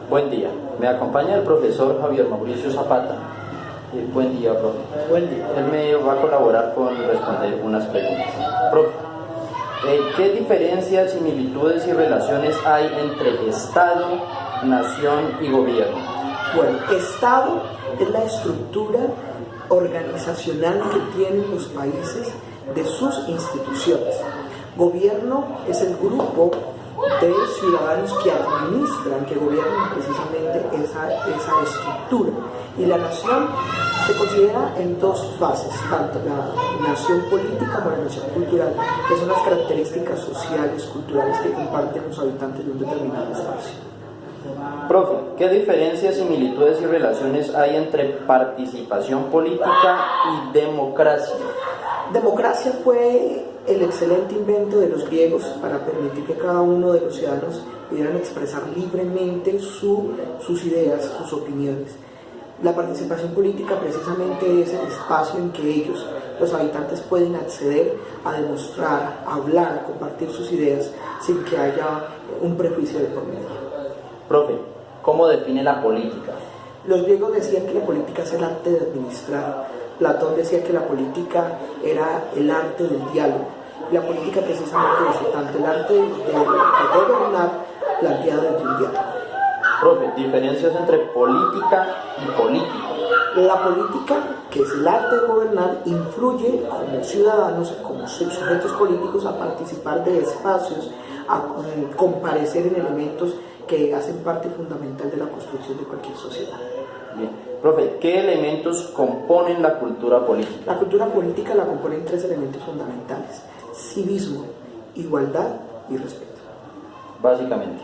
Buen día, me acompaña el profesor Javier Mauricio Zapata. Buen día, profe. Buen día. Él me va a colaborar con responder unas preguntas. Profe, ¿qué diferencias, similitudes y relaciones hay entre Estado, nación y gobierno? Bueno, Estado es la estructura organizacional que tienen los países de sus instituciones. Gobierno es el grupo de ciudadanos que administran, que gobiernan precisamente esa estructura. Y la nación se considera en dos fases, tanto la nación política como la nación cultural, que son las características sociales, culturales que comparten los habitantes de un determinado espacio. Profe, ¿qué diferencias, similitudes y relaciones hay entre participación política y democracia? Democracia fue el excelente invento de los griegos para permitir que cada uno de los ciudadanos pudieran expresar libremente sus ideas, sus opiniones. La participación política precisamente es el espacio en que ellos, los habitantes, pueden acceder a demostrar, a hablar, a compartir sus ideas sin que haya un prejuicio de por medio. Profe, ¿cómo define la política? Los griegos decían que la política es el arte de administrar. Platón decía que la política era el arte del diálogo. La política precisamente es tanto el arte de gobernar planteado desde un diálogo. Profe, diferencias entre política y político. La política, que es el arte de gobernar, influye como ciudadanos, como sujetos políticos a participar de espacios, a comparecer en elementos que hacen parte fundamental de la construcción de cualquier sociedad. Bien. Profe, ¿qué elementos componen la cultura política? La cultura política la componen tres elementos fundamentales: civismo, igualdad y respeto. Básicamente.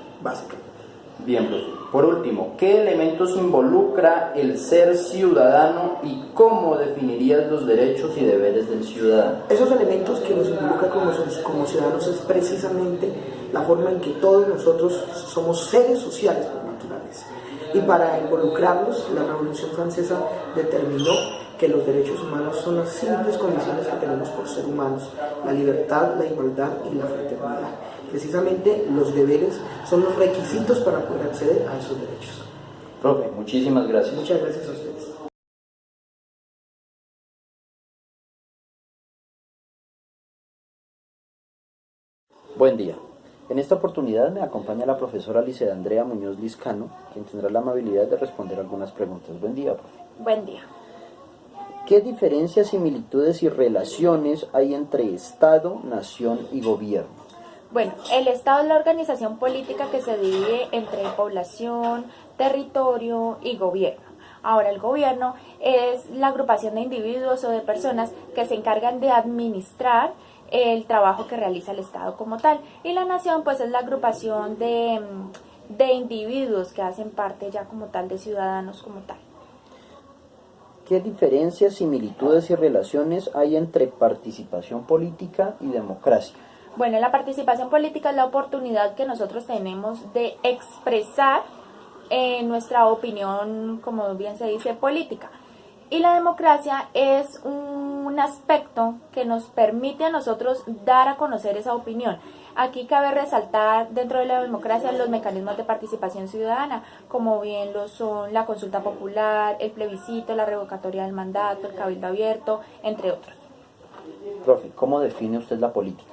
Bien, profe. Por último, ¿qué elementos involucra el ser ciudadano y cómo definirías los derechos y deberes del ciudadano? Esos elementos que nos involucran como ciudadanos es precisamente la forma en que todos nosotros somos seres sociales por naturaleza. Y para involucrarlos, la Revolución Francesa determinó que los derechos humanos son las simples condiciones que tenemos por ser humanos: la libertad, la igualdad y la fraternidad. Precisamente los deberes son los requisitos para poder acceder a esos derechos. Profe, muchísimas gracias. Muchas gracias a ustedes. Buen día. En esta oportunidad me acompaña la profesora Liceda Andrea Muñoz Liscano, quien tendrá la amabilidad de responder algunas preguntas. Buen día, profe. Buen día. ¿Qué diferencias, similitudes y relaciones hay entre Estado, nación y gobierno? Bueno, el Estado es la organización política que se divide entre población, territorio y gobierno. Ahora, el gobierno es la agrupación de individuos o de personas que se encargan de administrar el trabajo que realiza el Estado como tal. Y la nación, pues, es la agrupación de individuos que hacen parte ya como tal de ciudadanos como tal. ¿Qué diferencias, similitudes y relaciones hay entre participación política y democracia? Bueno, la participación política es la oportunidad que nosotros tenemos de expresar nuestra opinión, como bien se dice, política. Y la democracia es un aspecto que nos permite a nosotros dar a conocer esa opinión. Aquí cabe resaltar dentro de la democracia los mecanismos de participación ciudadana, como bien lo son la consulta popular, el plebiscito, la revocatoria del mandato, el cabildo abierto, entre otros. Profe, ¿cómo define usted la política?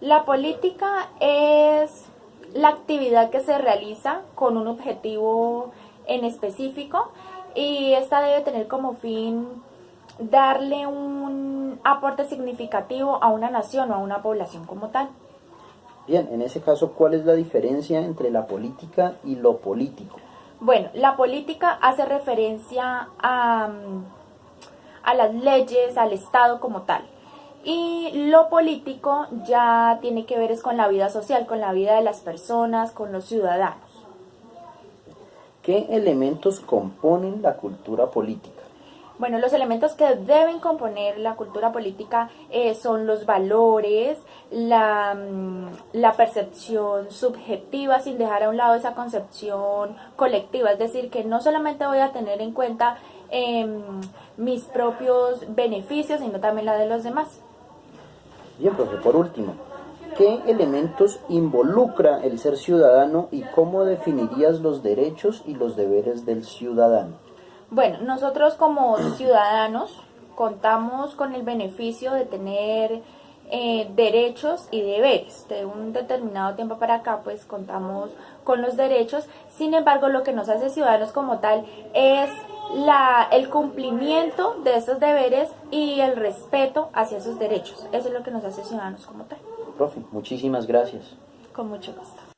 La política es la actividad que se realiza con un objetivo en específico y esta debe tener como fin darle un aporte significativo a una nación o a una población como tal. Bien, en ese caso, ¿cuál es la diferencia entre la política y lo político? Bueno, la política hace referencia a las leyes, al Estado como tal. Y lo político ya tiene que ver es con la vida social, con la vida de las personas, con los ciudadanos. ¿Qué elementos componen la cultura política? Bueno, los elementos que deben componer la cultura política son los valores, la percepción subjetiva, sin dejar a un lado esa concepción colectiva. Es decir, que no solamente voy a tener en cuenta mis propios beneficios, sino también la de los demás. Bien, profe, por último, ¿qué elementos involucra el ser ciudadano y cómo definirías los derechos y los deberes del ciudadano? Bueno, nosotros como ciudadanos contamos con el beneficio de tener derechos y deberes. De un determinado tiempo para acá, pues contamos con los derechos. Sin embargo, lo que nos hace ciudadanos como tal es el cumplimiento de esos deberes y el respeto hacia esos derechos. Eso es lo que nos hace ciudadanos como tal. Profe, muchísimas gracias. Con mucho gusto.